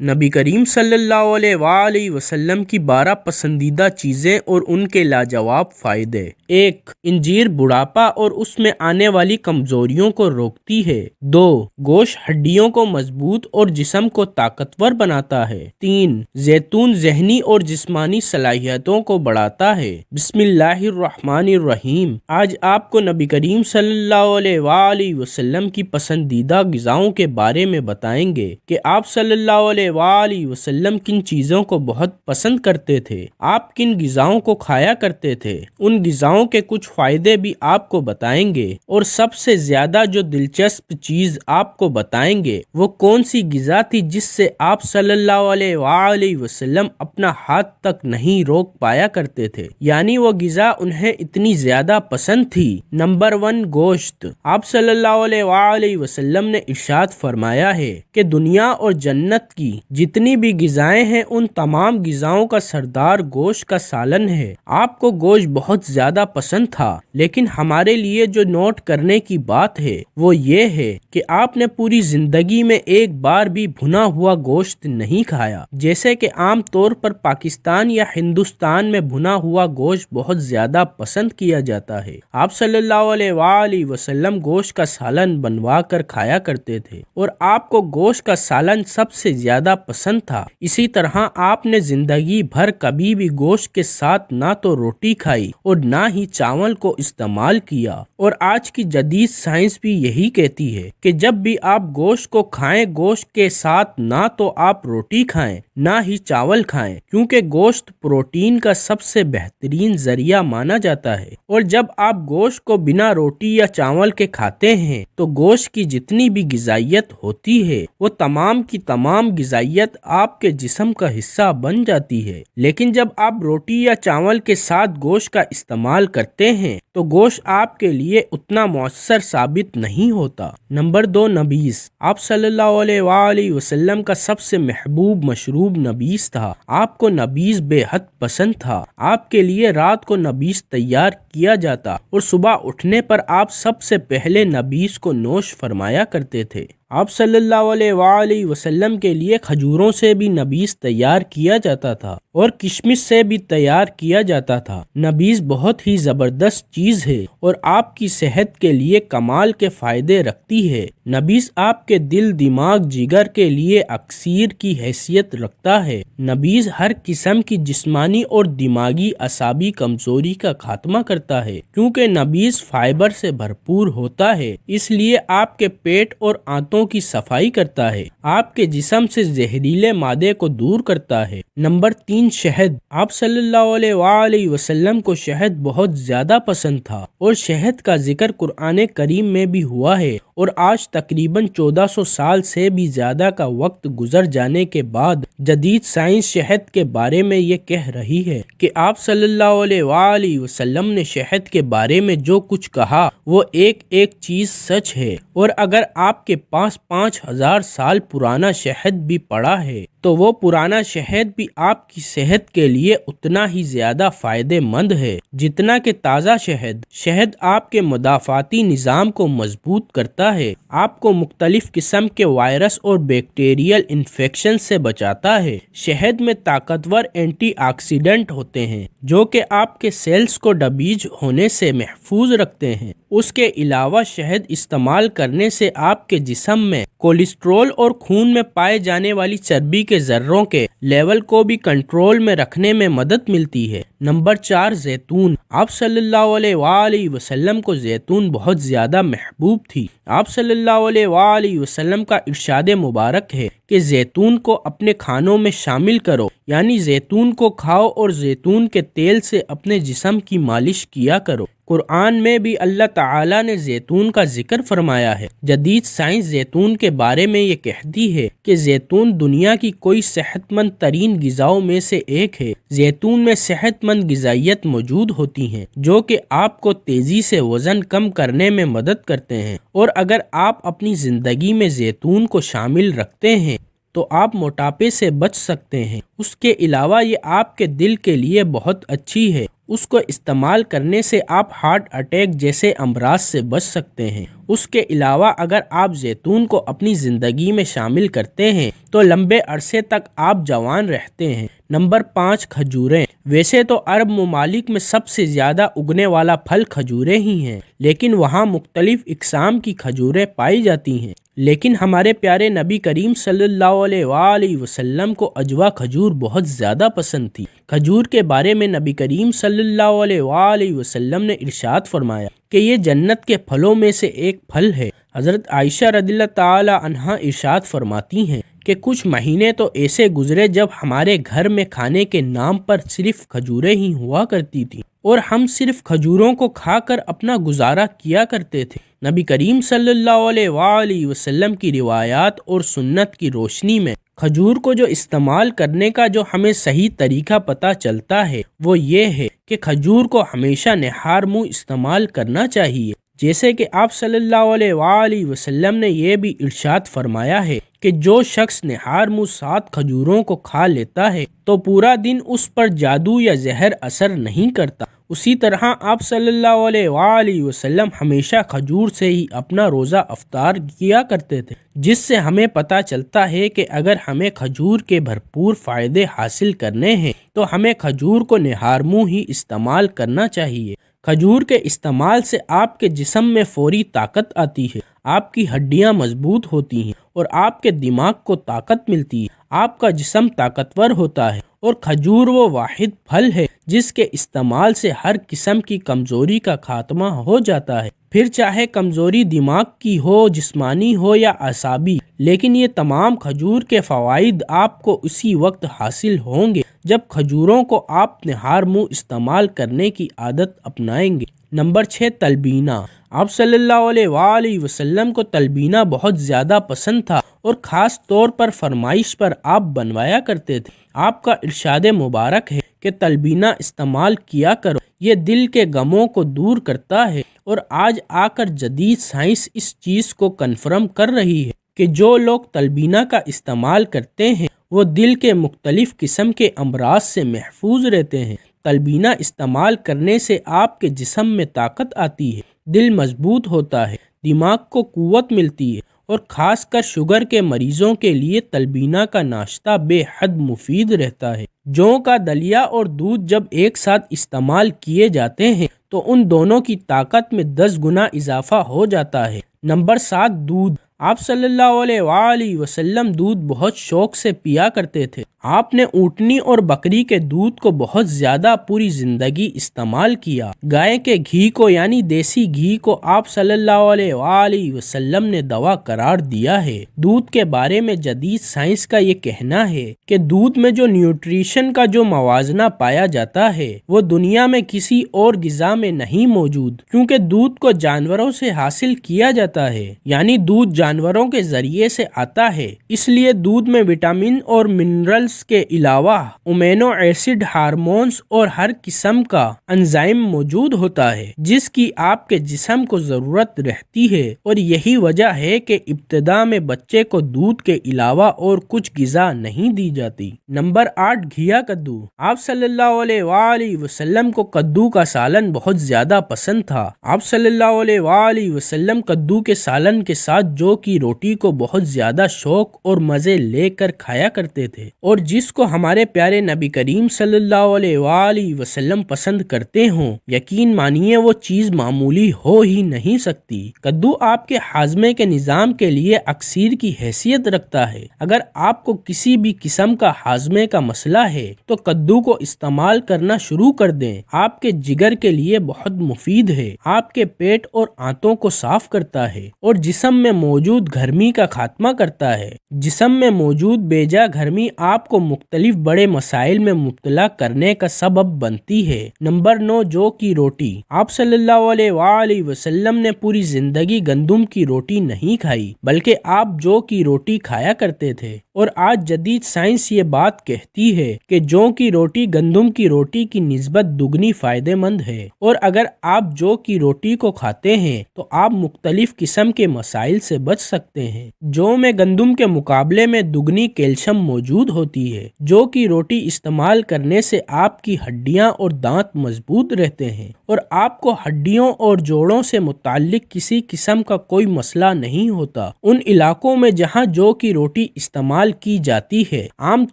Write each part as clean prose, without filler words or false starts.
نبی کریم صلی اللہ علیہ وآلہ وسلم کی 12 پسندیدہ چیزیں اور ان کے لاجواب فائدے۔ 1. انجیر بڑھاپا اور اس میں آنے والی کمزوریوں کو روکتی ہے۔ 2. گوشت ہڈیوں کو مضبوط اور جسم کو طاقتور بناتا ہے۔ 3. زیتون ذہنی اور جسمانی صلاحیتوں کو بڑھاتا ہے۔ بسم اللہ الرحمن الرحیم۔ آج آپ کو نبی کریم صلی اللہ علیہ وآلہ وسلم کی پسندیدہ غذاؤں کے بارے میں بتائیں گے کہ آپ صلی اللہ علیہ وآلہ وسلم کن چیزوں کو بہت پسند کرتے تھے، آپ کن غذاؤں کو کھایا کرتے تھے، ان غذاؤں کے کچھ فائدے بھی آپ کو بتائیں گے، اور سب سے زیادہ جو دلچسپ چیز آپ کو بتائیں گے وہ کون سی غذا تھی جس سے آپ صلی اللہ علیہ وآلہ وسلم اپنا ہاتھ تک نہیں روک پایا کرتے تھے، یعنی وہ غذا انہیں اتنی زیادہ پسند تھی۔ نمبر 1، گوشت۔ آپ صلی اللہ علیہ وآلہ وسلم نے ارشاد فرمایا ہے کہ دنیا اور جنت کی جتنی بھی غذائیں ہیں ان تمام غذاؤں کا سردار گوشت کا سالن ہے۔ آپ کو گوشت بہت زیادہ پسند تھا، لیکن ہمارے لیے جو نوٹ کرنے کی بات ہے وہ یہ ہے کہ آپ نے پوری زندگی میں ایک بار بھی بھنا ہوا گوشت نہیں کھایا، جیسے کہ عام طور پر پاکستان یا ہندوستان میں بھنا ہوا گوشت بہت زیادہ پسند کیا جاتا ہے۔ آپ صلی اللہ علیہ وآلہ وسلم گوشت کا سالن بنوا کر کھایا کرتے تھے، اور آپ کو گوشت کا سالن سب سے زیادہ پسند تھا۔ اسی طرح آپ نے زندگی بھر کبھی بھی گوشت کے ساتھ نہ تو روٹی کھائی اور نہ ہی چاول کو استعمال کیا، اور آج کی جدید سائنس بھی یہی کہتی ہے کہ جب بھی آپ گوشت کو کھائیں گوشت کے ساتھ نہ تو آپ روٹی کھائیں نہ ہی چاول کھائیں، کیونکہ گوشت پروٹین کا سب سے بہترین ذریعہ مانا جاتا ہے، اور جب آپ گوشت کو بنا روٹی یا چاول کے کھاتے ہیں تو گوشت کی جتنی بھی غذائیت ہوتی ہے وہ تمام کی تمام غذائیت آپ کے جسم کا حصہ بن جاتی ہے، لیکن جب آپ روٹی یا چاول کے ساتھ گوشت کا استعمال کرتے ہیں تو گوشت آپ کے لیے اتنا مؤثر ثابت نہیں ہوتا۔ نمبر 2، نبیذ۔ آپ صلی اللہ علیہ وآلہ وسلم کا سب سے محبوب مشروب نبیذ تھا۔ آپ کو نبیذ بے حد پسند تھا۔ آپ کے لیے رات کو نبیذ تیار کیا جاتا اور صبح اٹھنے پر آپ سب سے پہلے نبیذ کو نوش فرمایا کرتے تھے۔ آپ صلی اللہ علیہ وآلہ وسلم کے لیے کھجوروں سے بھی نبیذ تیار کیا جاتا تھا اور کشمش سے بھی تیار کیا جاتا تھا۔ نبیذ بہت ہی زبردست چیز ہے اور آپ کی صحت کے لیے کمال کے فائدے رکھتی ہے۔ نبیذ آپ کے دل، دماغ، جگر کے لیے اکسیر کی حیثیت رکھتا ہے۔ نبیذ ہر قسم کی جسمانی اور دماغی اعصابی کمزوری کا خاتمہ کرتا ہے، کیونکہ نبیذ فائبر سے بھرپور ہوتا ہے، اس لیے آپ کے پیٹ اور آنتوں کی صفائی کرتا ہے، آپ کے جسم سے زہریلے مادے کو دور کرتا ہے۔ نمبر 3، شہد۔ آپ صلی اللہ علیہ وآلہ وسلم کو شہد بہت زیادہ پسند تھا، اور شہد کا ذکر قرآن کریم میں بھی ہوا ہے، اور آج تقریباً 1400 سال سے بھی زیادہ کا وقت گزر جانے کے بعد جدید سائنس شہد کے بارے میں یہ کہہ رہی ہے کہ آپ صلی اللہ علیہ وآلہ وسلم نے شہد کے بارے میں جو کچھ کہا وہ ایک ایک چیز سچ ہے، اور اگر آپ کے پاس 5000 سال پرانا شہد بھی پڑا ہے تو وہ پرانا شہد بھی آپ کی صحت کے لیے اتنا ہی زیادہ فائدے مند ہے جتنا کہ تازہ شہد۔ شہد آپ کے مدافعاتی نظام کو مضبوط کرتا ہے، آپ کو مختلف قسم کے وائرس اور بیکٹیریل انفیکشن سے بچاتا ہے۔ شہد میں طاقتور اینٹی آکسیڈنٹ ہوتے ہیں جو کہ آپ کے سیلز کو ڈیمیج ہونے سے محفوظ رکھتے ہیں۔ اس کے علاوہ شہد استعمال کرنے سے آپ کے جسم میں کولیسٹرول اور خون میں پائے جانے والی چربی کے ذروں کے لیول کو بھی کنٹرول میں رکھنے میں مدد ملتی ہے۔ نمبر 4، زیتون۔ آپ صلی اللہ علیہ وآلہ وسلم کو زیتون بہت زیادہ محبوب تھی۔ آپ صلی اللہ علیہ وآلہ وسلم کا ارشاد مبارک ہے کہ زیتون کو اپنے کھانوں میں شامل کرو، یعنی زیتون کو کھاؤ اور زیتون کے تیل سے اپنے جسم کی مالش کیا کرو۔ قرآن میں بھی اللہ تعالیٰ نے زیتون کا ذکر فرمایا ہے۔ جدید سائنس زیتون کے بارے میں یہ کہتی ہے کہ زیتون دنیا کی کوئی صحت مند ترین غذاؤں میں سے ایک ہے۔ زیتون میں صحت مند غذائیت موجود ہوتی ہیں جو کہ آپ کو تیزی سے وزن کم کرنے میں مدد کرتے ہیں، اور اگر آپ اپنی زندگی میں زیتون کو شامل رکھتے ہیں تو آپ موٹاپے سے بچ سکتے ہیں۔ اس کے علاوہ یہ آپ کے دل کے لیے بہت اچھی ہے۔ اس کو استعمال کرنے سے آپ ہارٹ اٹیک جیسے امراض سے بچ سکتے ہیں۔ اس کے علاوہ اگر آپ زیتون کو اپنی زندگی میں شامل کرتے ہیں تو لمبے عرصے تک آپ جوان رہتے ہیں۔ نمبر 5، کھجوریں۔ ویسے تو عرب ممالک میں سب سے زیادہ اگنے والا پھل کھجوریں ہی ہیں، لیکن وہاں مختلف اقسام کی کھجوریں پائی جاتی ہیں۔ لیکن ہمارے پیارے نبی کریم صلی اللہ علیہ وآلہ وسلم کو اجوا کھجور بہت زیادہ پسند تھی۔ کھجور کے بارے میں نبی کریم صلی اللہ علیہ وآلہ وسلم نے ارشاد فرمایا کہ یہ جنت کے پھلوں میں سے ایک پھل ہے۔ حضرت عائشہ رضی اللہ تعالی عنہا ارشاد فرماتی ہیں کہ کچھ مہینے تو ایسے گزرے جب ہمارے گھر میں کھانے کے نام پر صرف کھجوریں ہی ہوا کرتی تھیں اور ہم صرف کھجوروں کو کھا کر اپنا گزارا کیا کرتے تھے۔ نبی کریم صلی اللہ علیہ وآلہ وسلم کی روایات اور سنت کی روشنی میں کھجور کو جو استعمال کرنے کا جو ہمیں صحیح طریقہ پتہ چلتا ہے وہ یہ ہے کہ کھجور کو ہمیشہ نہار منہ استعمال کرنا چاہیے، جیسے کہ آپ صلی اللہ علیہ وآلہ وسلم نے یہ بھی ارشاد فرمایا ہے کہ جو شخص نہار منہ 7 کھجوروں کو کھا لیتا ہے تو پورا دن اس پر جادو یا زہر اثر نہیں کرتا۔ اسی طرح آپ صلی اللہ علیہ وآلہ وسلم ہمیشہ کھجور سے ہی اپنا روزہ افطار کیا کرتے تھے، جس سے ہمیں پتہ چلتا ہے کہ اگر ہمیں کھجور کے بھرپور فائدے حاصل کرنے ہیں تو ہمیں کھجور کو نہار منہ ہی استعمال کرنا چاہیے۔ کھجور کے استعمال سے آپ کے جسم میں فوری طاقت آتی ہے، آپ کی ہڈیاں مضبوط ہوتی ہیں اور آپ کے دماغ کو طاقت ملتی ہے، آپ کا جسم طاقتور ہوتا ہے۔ اور کھجور وہ واحد پھل ہے جس کے استعمال سے ہر قسم کی کمزوری کا خاتمہ ہو جاتا ہے، پھر چاہے کمزوری دماغ کی ہو، جسمانی ہو یا اعصابی۔ لیکن یہ تمام کھجور کے فوائد آپ کو اسی وقت حاصل ہوں گے جب کھجوروں کو آپ نہار منہ استعمال کرنے کی عادت اپنائیں گے۔ نمبر 6، تلبینہ۔ آپ صلی اللہ علیہ وآلہ وسلم کو تلبینہ بہت زیادہ پسند تھا اور خاص طور پر فرمائش پر آپ بنوایا کرتے تھے۔ آپ کا ارشاد مبارک ہے کہ تلبینہ استعمال کیا کرو، یہ دل کے غموں کو دور کرتا ہے۔ اور آج آ کر جدید سائنس اس چیز کو کنفرم کر رہی ہے کہ جو لوگ تلبینہ کا استعمال کرتے ہیں وہ دل کے مختلف قسم کے امراض سے محفوظ رہتے ہیں۔ تلبینہ استعمال کرنے سے آپ کے جسم میں طاقت آتی ہے، دل مضبوط ہوتا ہے، دماغ کو قوت ملتی ہے اور خاص کر شوگر کے مریضوں کے لیے تلبینہ کا ناشتہ بے حد مفید رہتا ہے۔ جو کا دلیا اور دودھ جب ایک ساتھ استعمال کیے جاتے ہیں تو ان دونوں کی طاقت میں 10 گنا اضافہ ہو جاتا ہے۔ نمبر 7، دودھ۔ آپ صلی اللہ علیہ وآلہ وسلم دودھ بہت شوق سے پیا کرتے تھے۔ آپ نے اونٹنی اور بکری کے دودھ کو بہت زیادہ پوری زندگی استعمال کیا۔ گائے کے گھی کو یعنی دیسی گھی کو آپ صلی اللہ علیہ وآلہ وسلم نے دوا قرار دیا ہے۔ دودھ کے بارے میں جدید سائنس کا یہ کہنا ہے کہ دودھ میں جو نیوٹریشن کا جو موازنہ پایا جاتا ہے وہ دنیا میں کسی اور غذا میں نہیں موجود، کیونکہ دودھ کو جانوروں سے حاصل کیا جاتا ہے، یعنی دودھ جانوروں کے ذریعے سے آتا ہے، اس لیے دودھ میں وٹامن اور منرلز کے علاوہ امینو ایسڈ، ہارمونز اور ہر قسم کا انزائم موجود ہوتا ہے جس کی آپ کے جسم کو ضرورت رہتی ہے، اور یہی وجہ ہے کہ ابتدا میں بچے کو دودھ کے علاوہ اور کچھ غذا نہیں دی جاتی۔ نمبر 8، گھیا کدو۔ آپ صلی اللہ علیہ وآلہ وسلم کو کدو کا سالن بہت زیادہ پسند تھا۔ آپ صلی اللہ علیہ وآلہ وسلم کدو کے سالن کے ساتھ جو کی روٹی کو بہت زیادہ شوق اور مزے لے کر کھایا کرتے تھے، اور جس کو ہمارے پیارے نبی کریم صلی اللہ علیہ وآلہ وسلم پسند کرتے ہوں، یقین مانیے وہ چیز معمولی ہو ہی نہیں سکتی۔ کدو آپ کے ہاضمے کے نظام کے لیے اکسیر کی حیثیت رکھتا ہے۔ اگر آپ کو کسی بھی قسم کا ہاضمے کا مسئلہ ہے تو کدو کو استعمال کرنا شروع کر دیں۔ آپ کے جگر کے لیے بہت مفید ہے، آپ کے پیٹ اور آنتوں کو صاف کرتا ہے اور جسم میں موجود گرمی کا خاتمہ کرتا ہے۔ جسم میں موجود بیجا گرمی آپ کو مختلف بڑے مسائل میں مبتلا کرنے کا سبب بنتی ہے۔ نمبر 9، جو کی روٹی۔ آپ صلی اللہ علیہ وآلہ وسلم نے پوری زندگی گندم کی روٹی نہیں کھائی، بلکہ آپ جو کی روٹی کھایا کرتے تھے، اور آج جدید سائنس یہ بات کہتی ہے کہ جو کی روٹی گندم کی روٹی کی نسبت دگنی فائدہ مند ہے، اور اگر آپ جو کی روٹی کو کھاتے ہیں تو آپ مختلف قسم کے مسائل سے بچ سکتے ہیں۔ جو میں گندم کے مقابلے میں دگنی کیلشیم موجود ہوتی ہے، جو کی روٹی استعمال کرنے سے آپ کی ہڈیاں اور دانت مضبوط رہتے ہیں اور آپ کو ہڈیوں اور جوڑوں سے متعلق کسی قسم کا کوئی مسئلہ نہیں ہوتا۔ ان علاقوں میں جہاں جو کی روٹی استعمال کی جاتی ہے، عام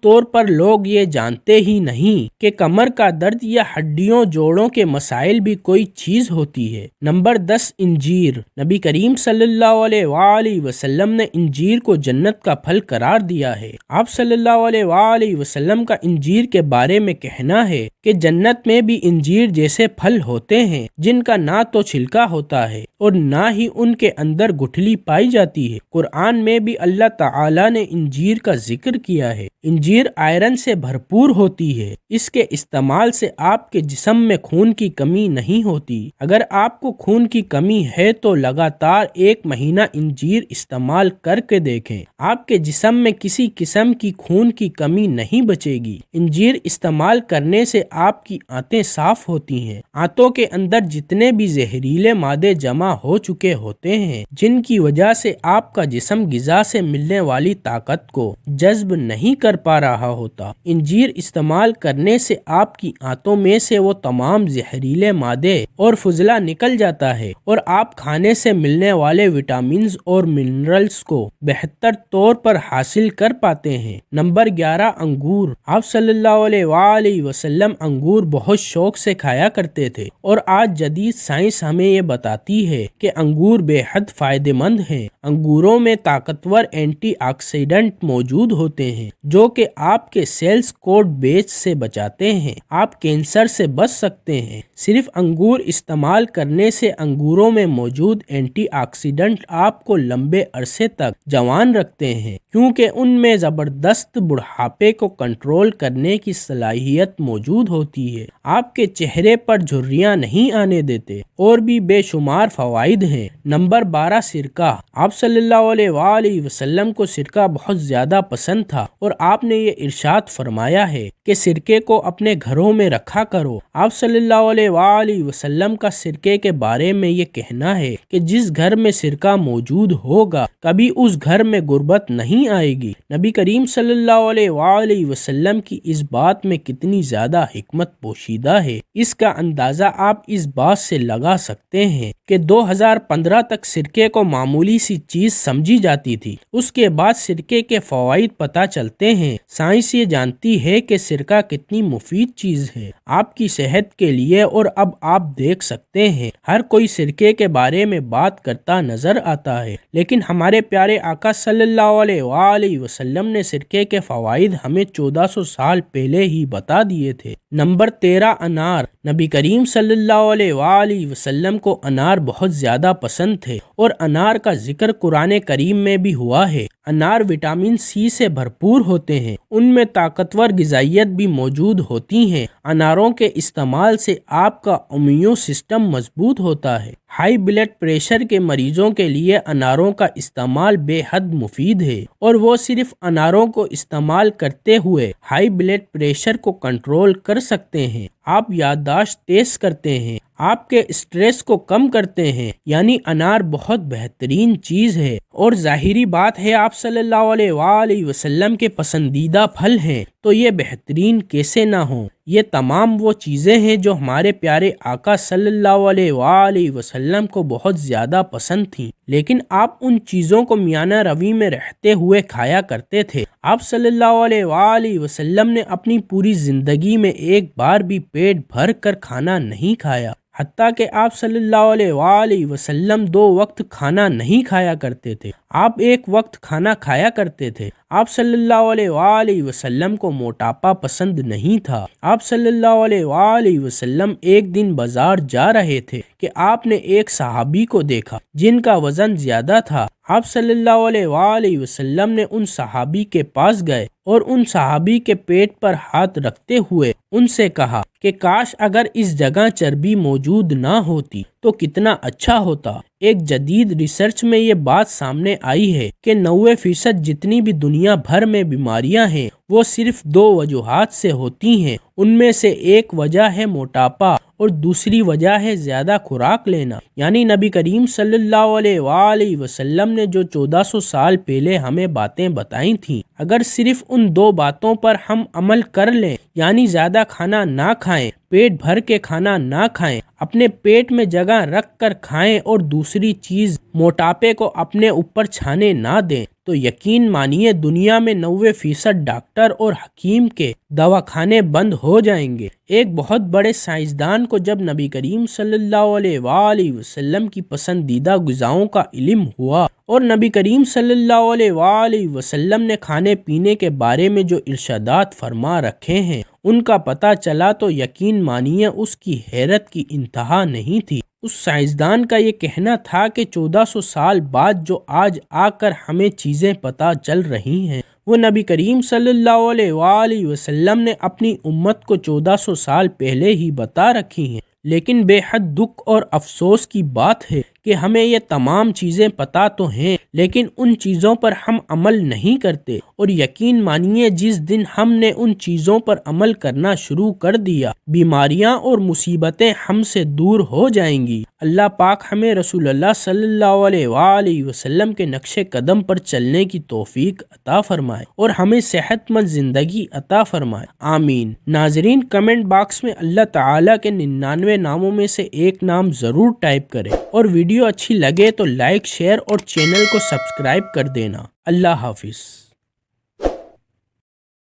طور پر لوگ یہ جانتے ہی نہیں کہ کمر کا درد یا ہڈیوں جوڑوں کے مسائل بھی کوئی چیز ہوتی ہے۔ نمبر 10، انجیر۔ نبی کریم صلی اللہ علیہ وآلہ وسلم نے انجیر کو جنت کا پھل قرار دیا ہے۔ آپ صلی اللہ علیہ وآلہ وسلم کا انجیر کے بارے میں کہنا ہے کہ جنت میں بھی انجیر جیسے پھل ہوتے ہیں جن کا نہ تو چھلکا ہوتا ہے اور نہ ہی ان کے اندر گٹھلی پائی جاتی ہے۔ قرآن میں بھی اللہ تعالی نے انجیر کا ذکر کیا ہے۔ انجیر آئرن سے بھرپور ہوتی ہے۔ اس کے استعمال سے آپ کے جسم میں خون کی کمی نہیں ہوتی۔ اگر آپ کو خون کی کمی ہے تو لگاتار 1 مہینہ انجیر استعمال کر کے دیکھیں، آپ کے جسم میں کسی قسم کی خون کی کمی نہیں بچے گی۔ انجیر استعمال کرنے سے آپ کی آنتیں صاف ہوتی ہیں۔ آنتوں کے اندر جتنے بھی زہریلے مادے جمع ہو چکے ہوتے ہیں جن کی وجہ سے آپ کا جسم غذا سے ملنے والی طاقت کو جذب نہیں کر پا رہا ہوتا، انجیر استعمال کرنے سے آپ کی آنتوں میں سے وہ تمام زہریلے مادے اور فضلہ نکل جاتا ہے اور آپ کھانے سے ملنے والے وٹامنز اور منرلز کو بہتر طور پر حاصل کر پاتے ہیں۔ نمبر 11، انگور۔ آپ صلی اللہ علیہ وآلہ وسلم انگور بہت شوق سے کھایا کرتے تھے اور آج جدید سائنس ہمیں یہ بتاتی ہے کہ انگور بے حد فائدہ مند ہیں۔ انگوروں میں طاقتور اینٹی آکسیڈنٹ موجود ہوتے ہیں جو کہ آپ کے سیلز کو بیچ سے بچاتے ہیں۔ آپ کینسر سے بچ سکتے ہیں۔ صرف انگور استعمال کرنے سے انگوروں میں موجود اینٹی آکسیڈنٹ آپ کو لمبے عرصے تک جوان رکھتے ہیں کیونکہ ان میں زبردست بڑھاپے کو کنٹرول کرنے کی صلاحیت موجود ہوتی ہے۔ آپ کے چہرے پر جھریاں نہیں آنے دیتے اور بھی بے شمار فوائد ہیں۔ نمبر 12، سرکہ۔ آپ صلی اللہ علیہ وآلہ وسلم کو سرکہ بہت زیادہ پسند تھا اور آپ نے یہ ارشاد فرمایا ہے کہ سرکے کو اپنے گھروں میں رکھا کرو۔ آپ صلی اللہ علیہ وآلہ وسلم کا سرکے کے بارے میں یہ کہنا ہے کہ جس گھر میں سرکہ موجود ہوگا کبھی اس گھر میں غربت نہیں آئے گی۔ نبی کریم صلی اللہ علیہ وآلہ وسلم کی اس بات میں کتنی زیادہ حکمت پوشیدہ ہے، اس کا اندازہ آپ اس بات سے لگا سکتے ہیں کہ 2015 تک سرکے کو معمولی سی چیز سمجھی جاتی تھی۔ اس کے بعد سرکے کے فوائد پتہ چلتے ہیں۔ سائنس یہ جانتی ہے کہ سرکہ کتنی مفید چیز ہے آپ کی صحت کے لیے، اور اب آپ دیکھ سکتے ہیں ہر کوئی سرکے کے بارے میں بات کرتا نظر آتا ہے، لیکن ہمارے پیارے آقا صلی اللہ علیہ وآلہ وسلم نے سرکے کے فوائد ہمیں 1400 سال پہلے ہی بتا دیے تھے۔ نمبر 13، انار۔ نبی کریم صلی اللہ علیہ وآلہ وسلم کو انار بہت زیادہ پسند تھے اور انار کا ذکر قرآن کریم میں بھی ہوا ہے۔ انار وٹامن سی سے بھرپور ہوتے ہیں، ان میں طاقتور غذائیت بھی موجود ہوتی ہیں۔ اناروں کے استعمال سے آپ کا امیون سسٹم مضبوط ہوتا ہے۔ ہائی بلڈ پریشر کے مریضوں کے لیے اناروں کا استعمال بے حد مفید ہے اور وہ صرف اناروں کو استعمال کرتے ہوئے ہائی بلڈ پریشر کو کنٹرول کر سکتے ہیں۔ آپ یادداشت تیز کرتے ہیں، آپ کے اسٹریس کو کم کرتے ہیں، یعنی انار بہت بہترین چیز ہے۔ اور ظاہری بات ہے آپ صلی اللہ علیہ وآلہ وسلم کے پسندیدہ پھل ہیں تو یہ بہترین کیسے نہ ہوں۔ یہ تمام وہ چیزیں ہیں جو ہمارے پیارے آقا صلی اللہ علیہ وآلہ وسلم کو بہت زیادہ پسند تھیں، لیکن آپ ان چیزوں کو میانہ روی میں رہتے ہوئے کھایا کرتے تھے۔ آپ صلی اللہ علیہ وآلہ وسلم نے اپنی پوری زندگی میں ایک بار بھی پیٹ بھر کر کھانا نہیں کھایا، حتیٰ کہ آپ صلی اللہ علیہ وآلہ وسلم 2 وقت کھانا نہیں کھایا کرتے تھے، آپ ایک وقت کھانا کھایا کرتے تھے۔ آپ صلی اللہ علیہ وآلہ وسلم کو موٹاپا پسند نہیں تھا۔ آپ صلی اللہ علیہ وآلہ وسلم ایک دن بازار جا رہے تھے کہ آپ نے ایک صحابی کو دیکھا جن کا وزن زیادہ تھا۔ آپ صلی اللہ علیہ وآلہ وسلم نے ان صحابی کے پاس گئے اور ان صحابی کے پیٹ پر ہاتھ رکھتے ہوئے ان سے کہا کہ کاش اگر اس جگہ چربی موجود نہ ہوتی تو کتنا اچھا ہوتا۔ ایک جدید ریسرچ میں یہ بات سامنے آئی ہے کہ 90% جتنی بھی دنیا بھر میں بیماریاں ہیں وہ صرف 2 وجوہات سے ہوتی ہیں۔ ان میں سے ایک وجہ ہے موٹاپا اور دوسری وجہ ہے زیادہ خوراک لینا۔ یعنی نبی کریم صلی اللہ علیہ وآلہ وسلم نے جو 1400 سال پہلے ہمیں باتیں بتائی تھیں، اگر صرف ان 2 باتوں پر ہم عمل کر لیں، یعنی زیادہ کھانا نہ کھائیں، پیٹ بھر کے کھانا نہ کھائیں، اپنے پیٹ میں جگہ رکھ کر کھائیں، اور دوسری چیز موٹاپے کو اپنے اوپر چھانے نہ دیں، تو یقین مانیے دنیا میں 90% ڈاکٹر اور حکیم کے دواخانے بند ہو جائیں گے۔ ایک بہت بڑے سائنسدان کو جب نبی کریم صلی اللہ علیہ وآلہ وسلم کی پسندیدہ غذاؤں کا علم ہوا اور نبی کریم صلی اللہ علیہ وآلہ وسلم نے کھانے پینے کے بارے میں جو ارشادات فرما رکھے ہیں ان کا پتہ چلا، تو یقین مانیے اس کی حیرت کی انتہا نہیں تھی۔ اس سائنسدان کا یہ کہنا تھا کہ 1400 سال بعد جو آج آ کر ہمیں چیزیں پتہ چل رہی ہیں، وہ نبی کریم صلی اللہ علیہ وآلہ وسلم نے اپنی امت کو 1400 سال پہلے ہی بتا رکھی ہیں۔ لیکن بے حد دکھ اور افسوس کی بات ہے کہ ہمیں یہ تمام چیزیں پتہ تو ہیں، لیکن ان چیزوں پر ہم عمل نہیں کرتے، اور یقین مانیے جس دن ہم نے ان چیزوں پر عمل کرنا شروع کر دیا، بیماریاں اور مصیبتیں ہم سے دور ہو جائیں گی۔ اللہ پاک ہمیں رسول اللہ صلی اللہ علیہ وآلہ وسلم کے نقش قدم پر چلنے کی توفیق عطا فرمائے اور ہمیں صحت مند زندگی عطا فرمائے، آمین۔ ناظرین، کمنٹ باکس میں اللہ تعالیٰ کے 99 ناموں میں سے ایک نام ضرور ٹائپ کریں، اور ویڈیو اچھی لگے تو لائک، شیئر اور چینل کو سبسکرائب کر دینا۔ اللہ حافظ۔